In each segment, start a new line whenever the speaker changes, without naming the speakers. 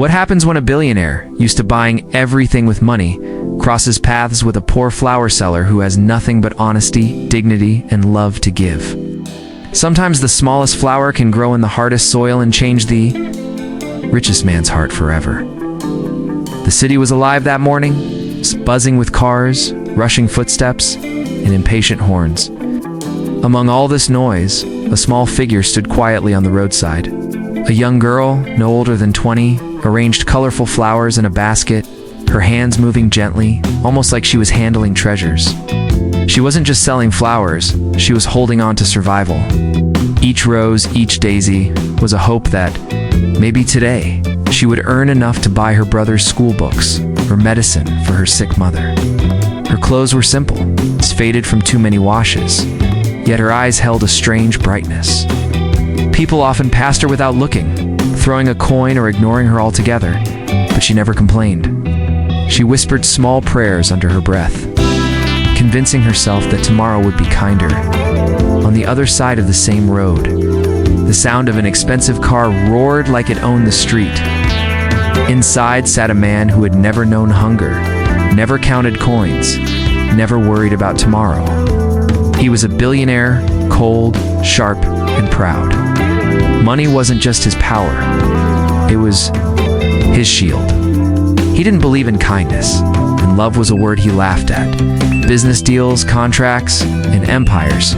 What happens when a billionaire, used to buying everything with money, crosses paths with a poor flower seller who has nothing but honesty, dignity, and love to give? Sometimes the smallest flower can grow in the hardest soil and change the richest man's heart forever. The city was alive that morning, buzzing with cars, rushing footsteps, and impatient horns. Among all this noise, a small figure stood quietly on the roadside. A young girl, no older than 20, arranged colorful flowers in a basket, her hands moving gently, almost like she was handling treasures. She wasn't just selling flowers, she was holding on to survival. Each rose, each daisy, was a hope that, maybe today, she would earn enough to buy her brother's school books or medicine for her sick mother. Her clothes were simple, faded from too many washes, yet her eyes held a strange brightness. People often passed her without looking, throwing a coin or ignoring her altogether, but she never complained. She whispered small prayers under her breath, convincing herself that tomorrow would be kinder. On the other side of the same road, the sound of an expensive car roared like it owned the street. Inside sat a man who had never known hunger, never counted coins, never worried about tomorrow. He was a billionaire, cold, sharp, and proud. Money wasn't just his power, it was his shield. He didn't believe in kindness, and love was a word he laughed at. Business deals, contracts, and empires,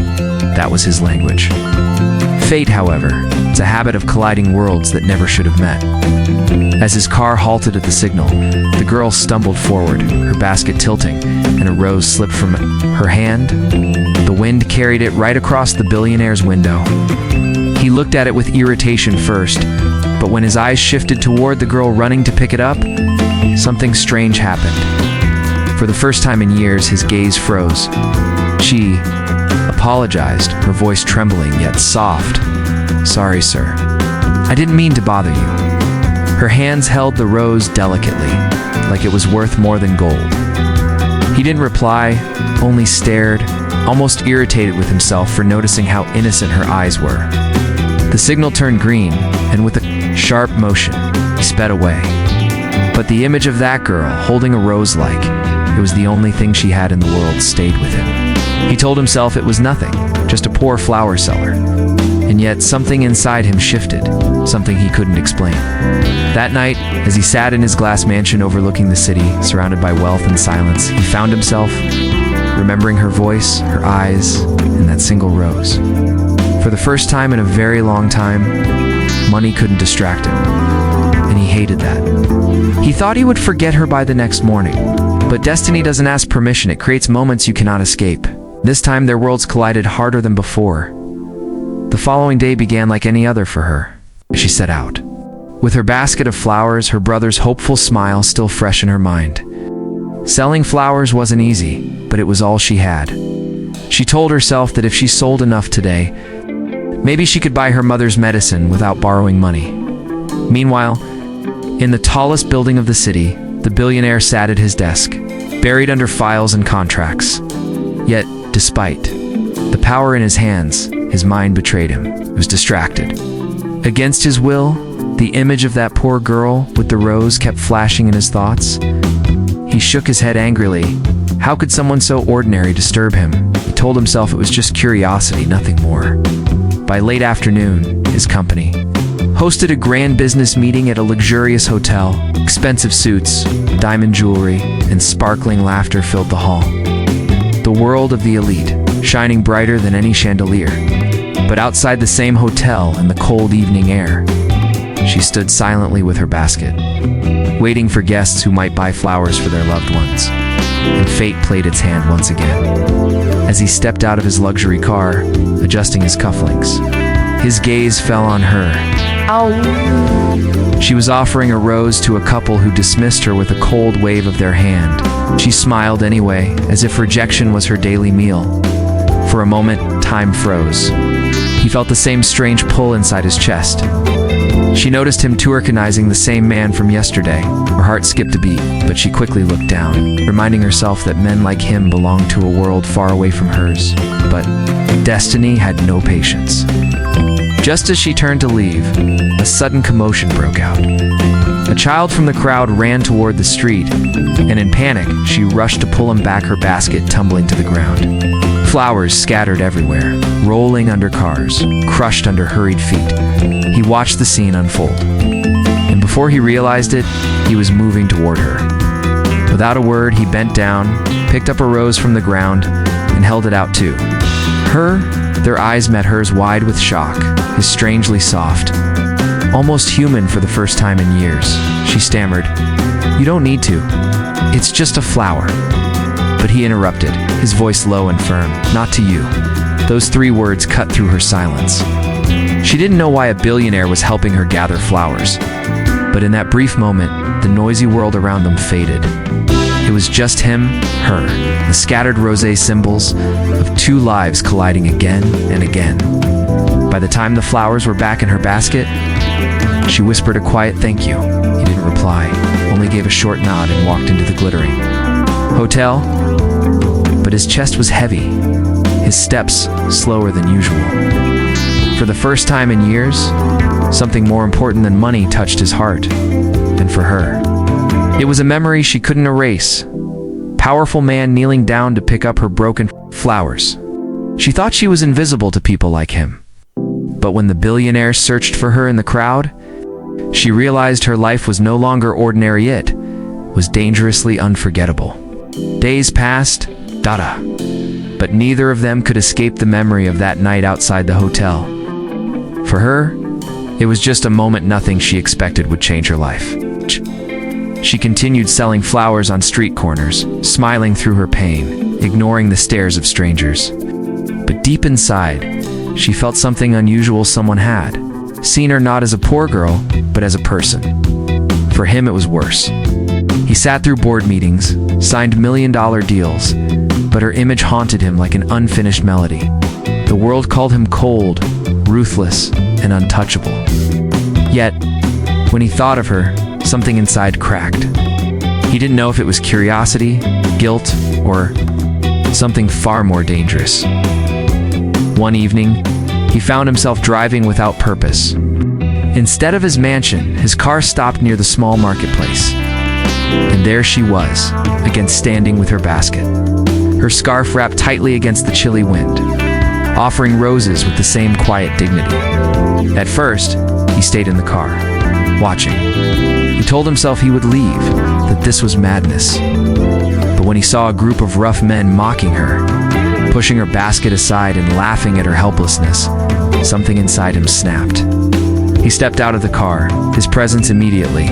that was his language. Fate, however, is a habit of colliding worlds that never should have met. As his car halted at the signal, the girl stumbled forward, her basket tilting, and a rose slipped from her hand. The wind carried it right across the billionaire's window. He looked at it with irritation first, but when his eyes shifted toward the girl running to pick it up, something strange happened. For the first time in years, his gaze froze. She apologized, her voice trembling yet soft. "Sorry, sir. I didn't mean to bother you." Her hands held the rose delicately, like it was worth more than gold. He didn't reply, only stared, almost irritated with himself for noticing how innocent her eyes were. The signal turned green, and with a sharp motion, he sped away. But the image of that girl, holding a rose like it was the only thing she had in the world, stayed with him. He told himself it was nothing, just a poor flower seller. And yet something inside him shifted, something he couldn't explain. That night, as he sat in his glass mansion overlooking the city, surrounded by wealth and silence, he found himself remembering her voice, her eyes, and that single rose. For the first time in a very long time, money couldn't distract him, and he hated that. He thought he would forget her by the next morning, but destiny doesn't ask permission, it creates moments you cannot escape. This time their worlds collided harder than before. The following day began like any other for her, as she set out. With her basket of flowers, her brother's hopeful smile still fresh in her mind. Selling flowers wasn't easy, but it was all she had. She told herself that if she sold enough today, maybe she could buy her mother's medicine without borrowing money. Meanwhile, in the tallest building of the city, the billionaire sat at his desk, buried under files and contracts. Yet, despite the power in his hands, his mind betrayed him. He was distracted. Against his will, the image of that poor girl with the rose kept flashing in his thoughts. He shook his head angrily. How could someone so ordinary disturb him? He told himself it was just curiosity, nothing more. By late afternoon, his company hosted a grand business meeting at a luxurious hotel. Expensive suits, diamond jewelry, and sparkling laughter filled the hall. The world of the elite, shining brighter than any chandelier. But outside the same hotel in the cold evening air, she stood silently with her basket, waiting for guests who might buy flowers for their loved ones. And fate played its hand once again. As he stepped out of his luxury car, adjusting his cufflinks, his gaze fell on her. Ow! She was offering a rose to a couple who dismissed her with a cold wave of their hand. She smiled anyway, as if rejection was her daily meal. For a moment, time froze. He felt the same strange pull inside his chest. She noticed him tourcanizing the same man from yesterday. Her heart skipped a beat, but she quickly looked down, reminding herself that men like him belonged to a world far away from hers. But destiny had no patience. Just as she turned to leave, a sudden commotion broke out. A child from the crowd ran toward the street, and in panic, she rushed to pull him back, her basket tumbling to the ground. Flowers scattered everywhere, rolling under cars, crushed under hurried feet. He watched the scene unfold, and before he realized it, he was moving toward her. Without a word, he bent down, picked up a rose from the ground, and held it out to her. Their eyes met hers, wide with shock, his strangely soft, almost human for the first time in years. She stammered, "You don't need to. It's just a flower." But he interrupted, his voice low and firm, "Not to you." Those 3 words cut through her silence. She didn't know why a billionaire was helping her gather flowers. But in that brief moment, the noisy world around them faded. It was just him, her, the scattered rosé symbols of 2 lives colliding again and again. By the time the flowers were back in her basket, she whispered a quiet thank you. He didn't reply, only gave a short nod and walked into the glittering hotel. But his chest was heavy, his steps slower than usual. For the first time in years, something more important than money touched his heart, and for her, it was a memory she couldn't erase. Powerful man kneeling down to pick up her broken flowers. She thought she was invisible to people like him. But when the billionaire searched for her in the crowd, she realized her life was no longer ordinary. It was dangerously unforgettable. Days passed, but neither of them could escape the memory of that night outside the hotel. For her, it was just a moment nothing she expected would change her life. She continued selling flowers on street corners, smiling through her pain, ignoring the stares of strangers. But deep inside, she felt something unusual. Someone had seen her not as a poor girl, but as a person. For him, it was worse. He sat through board meetings, signed million-dollar deals, but her image haunted him like an unfinished melody. The world called him cold, ruthless, and untouchable. Yet, when he thought of her, something inside cracked. He didn't know if it was curiosity, guilt, or something far more dangerous. One evening, he found himself driving without purpose. Instead of his mansion, his car stopped near the small marketplace. And there she was, again standing with her basket, her scarf wrapped tightly against the chilly wind, offering roses with the same quiet dignity. At first, he stayed in the car, watching. He told himself he would leave, that this was madness. But when he saw a group of rough men mocking her, pushing her basket aside and laughing at her helplessness, something inside him snapped. He stepped out of the car, his presence immediately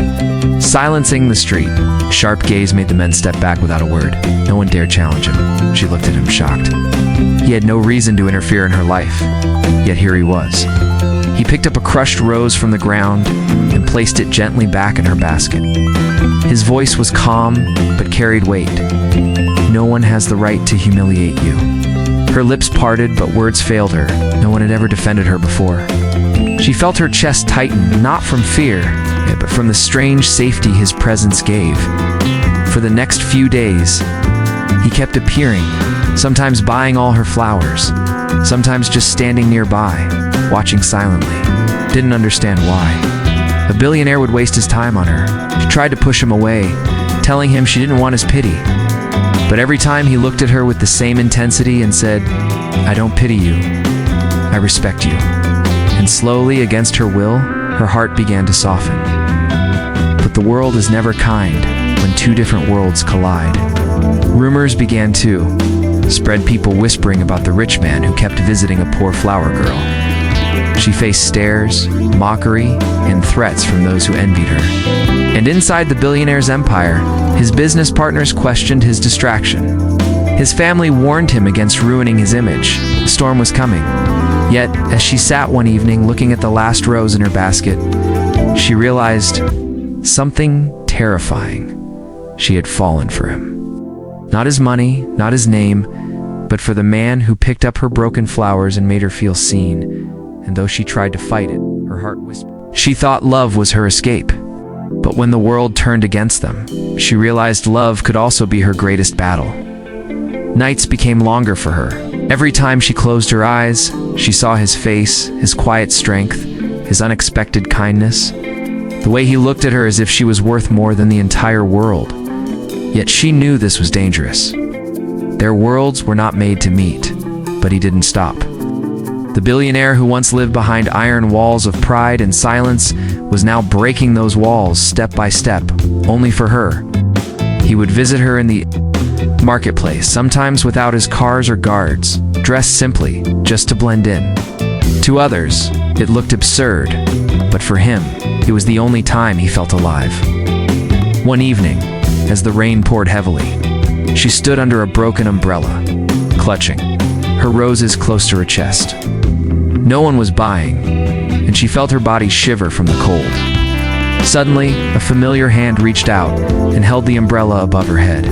silencing the street. Sharp gaze made the men step back without a word. No one dared challenge him. She looked at him, shocked. He had no reason to interfere in her life, yet here he was. He picked up a crushed rose from the ground and placed it gently back in her basket. His voice was calm, but carried weight. "No one has the right to humiliate you." Her lips parted, but words failed her. No one had ever defended her before. She felt her chest tighten, not from fear, but from the strange safety his presence gave. For the next few days, he kept appearing, sometimes buying all her flowers, sometimes just standing nearby, watching silently. Didn't understand why. A billionaire would waste his time on her. She tried to push him away, telling him she didn't want his pity. But every time he looked at her with the same intensity and said, "I don't pity you, I respect you." And slowly, against her will, her heart began to soften. But the world is never kind when 2 different worlds collide. Rumors began to spread, people whispering about the rich man who kept visiting a poor flower girl. She faced stares, mockery, and threats from those who envied her. And inside the billionaire's empire, his business partners questioned his distraction. His family warned him against ruining his image. The storm was coming. Yet, as she sat one evening looking at the last rose in her basket, she realized something terrifying. She had fallen for him. Not his money, not his name, but for the man who picked up her broken flowers and made her feel seen. And though she tried to fight it, her heart whispered. She thought love was her escape. But when the world turned against them, she realized love could also be her greatest battle. Nights became longer for her. Every time she closed her eyes, she saw his face, his quiet strength, his unexpected kindness. the way he looked at her as if she was worth more than the entire world. Yet she knew this was dangerous. Their worlds were not made to meet, but he didn't stop. The billionaire who once lived behind iron walls of pride and silence was now breaking those walls step by step, only for her. He would visit her in the marketplace, sometimes without his cars or guards, dressed simply, just to blend in. To others, it looked absurd, but for him, it was the only time he felt alive. One evening, as the rain poured heavily, she stood under a broken umbrella, clutching, her roses close to her chest. No one was buying, and she felt her body shiver from the cold. Suddenly, a familiar hand reached out and held the umbrella above her head.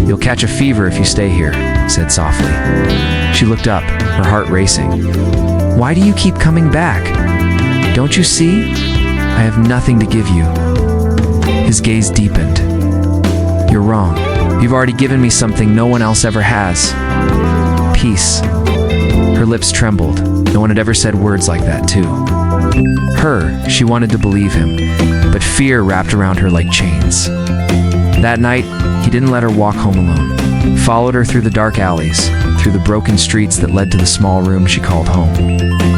"You'll catch a fever if you stay here," he said softly. She looked up, her heart racing. "Why do you keep coming back? Don't you see? I have nothing to give you." His gaze deepened. "You're wrong. You've already given me something no one else ever has. Peace." Her lips trembled. No one had ever said words like that to her. She wanted to believe him, but fear wrapped around her like chains. That night, he didn't let her walk home alone. He followed her through the dark alleys, through the broken streets that led to the small room she called home.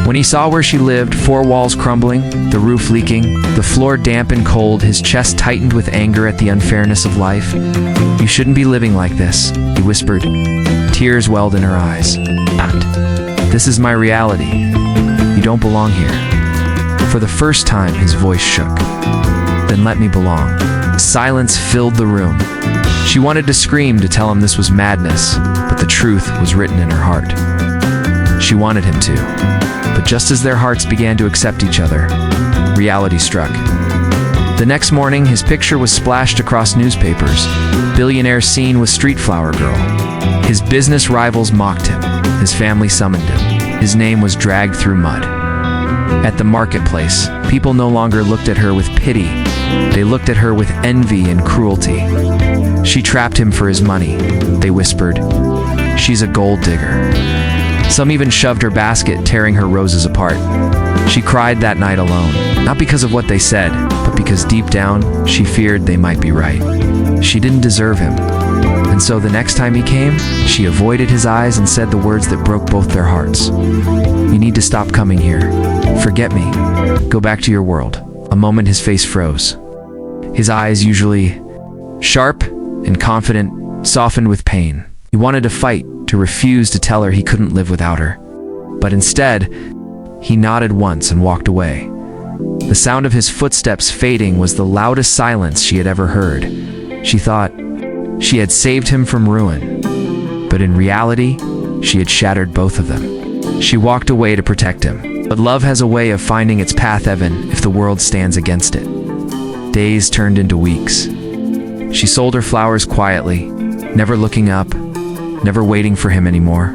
When he saw where she lived, 4 walls crumbling, the roof leaking, the floor damp and cold, his chest tightened with anger at the unfairness of life. "You shouldn't be living like this," he whispered. Tears welled in her eyes. "This is my reality. You don't belong here." For the first time, his voice shook. "Then let me belong." Silence filled the room. She wanted to scream to tell him this was madness, but the truth was written in her heart. She wanted him to. But just as their hearts began to accept each other, reality struck. The next morning, his picture was splashed across newspapers. Billionaire seen with street flower girl. His business rivals mocked him. His family summoned him. His name was dragged through mud. At the marketplace, people no longer looked at her with pity. They looked at her with envy and cruelty. She trapped him for his money, they whispered. She's a gold digger. Some even shoved her basket, tearing her roses apart. She cried that night alone, not because of what they said, but because deep down, she feared they might be right. She didn't deserve him. And so the next time he came, she avoided his eyes and said the words that broke both their hearts. "You need to stop coming here. Forget me. Go back to your world." A moment his face froze. His eyes, usually sharp and confident, softened with pain. He wanted to fight, to refuse to tell her he couldn't live without her. But instead, he nodded once and walked away. The sound of his footsteps fading was the loudest silence she had ever heard. She thought she had saved him from ruin, but in reality, she had shattered both of them. She walked away to protect him. But love has a way of finding its path even if the world stands against it. Days turned into weeks. She sold her flowers quietly, never looking up, never waiting for him anymore.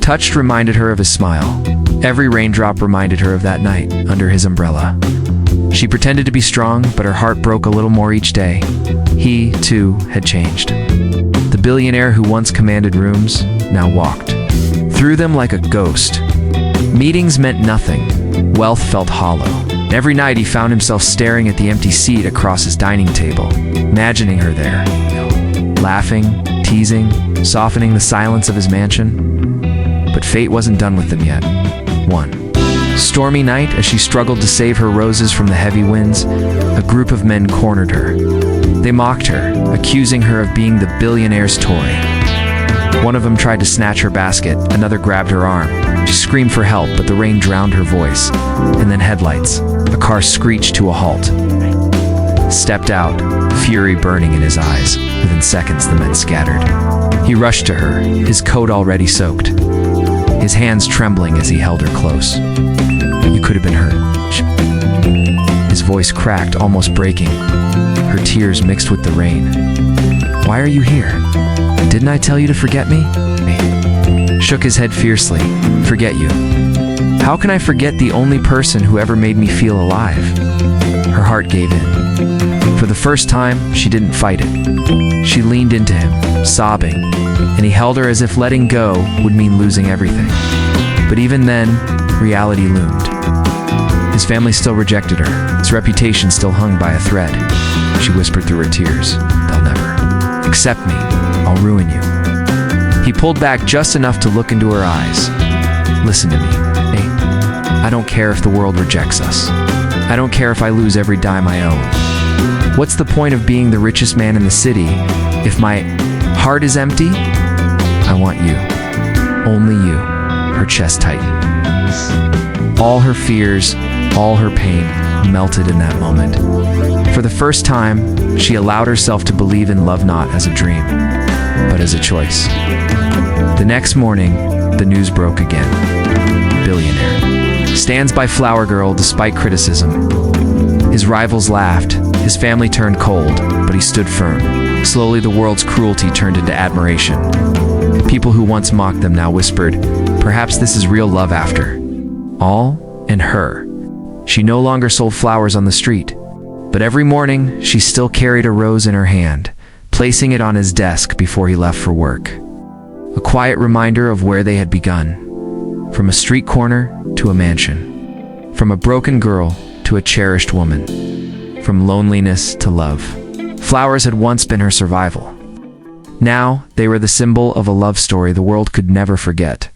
Touched reminded her of his smile. Every raindrop reminded her of that night under his umbrella. She pretended to be strong, but her heart broke a little more each day. He, too, had changed. The billionaire who once commanded rooms now walked through them like a ghost. Meetings meant nothing. Wealth felt hollow. Every night he found himself staring at the empty seat across his dining table, imagining her there, laughing, teasing, softening the silence of his mansion. But fate wasn't done with them yet. One stormy night, as she struggled to save her roses from the heavy winds, a group of men cornered her. They mocked her, accusing her of being the billionaire's toy. One of them tried to snatch her basket, another grabbed her arm. She screamed for help, but the rain drowned her voice. And then headlights. A car screeched to a halt. Stepped out, fury burning in his eyes. Within seconds, the men scattered. He rushed to her, his coat already soaked, his hands trembling as he held her close. "You could have been hurt." His voice cracked, almost breaking. Her tears mixed with the rain. "Why are you here? Didn't I tell you to forget me?" Shook his head fiercely. "Forget you? How can I forget the only person who ever made me feel alive?" Her heart gave in. For the first time, she didn't fight it. She leaned into him, sobbing, and he held her as if letting go would mean losing everything. But even then, reality loomed. His family still rejected her. His reputation still hung by a thread. She whispered through her tears, "They'll never accept me. I'll ruin you." He pulled back just enough to look into her eyes. "Listen to me, Nate. I don't care if the world rejects us. I don't care if I lose every dime I own. What's the point of being the richest man in the city if my heart is empty? I want you. Only you." Her chest tightened. All her fears, all her pain melted in that moment. For the first time, she allowed herself to believe in love not as a dream, but as a choice. The next morning, the news broke again. Billionaire stands by flower girl despite criticism. His rivals laughed, his family turned cold, but he stood firm. Slowly, the world's cruelty turned into admiration. People who once mocked them now whispered, "Perhaps this is real love after all." And her. She no longer sold flowers on the street, but every morning she still carried a rose in her hand, placing it on his desk before he left for work. A quiet reminder of where they had begun. From a street corner to a mansion. From a broken girl to a cherished woman. From loneliness to love. Flowers had once been her survival. Now, they were the symbol of a love story the world could never forget.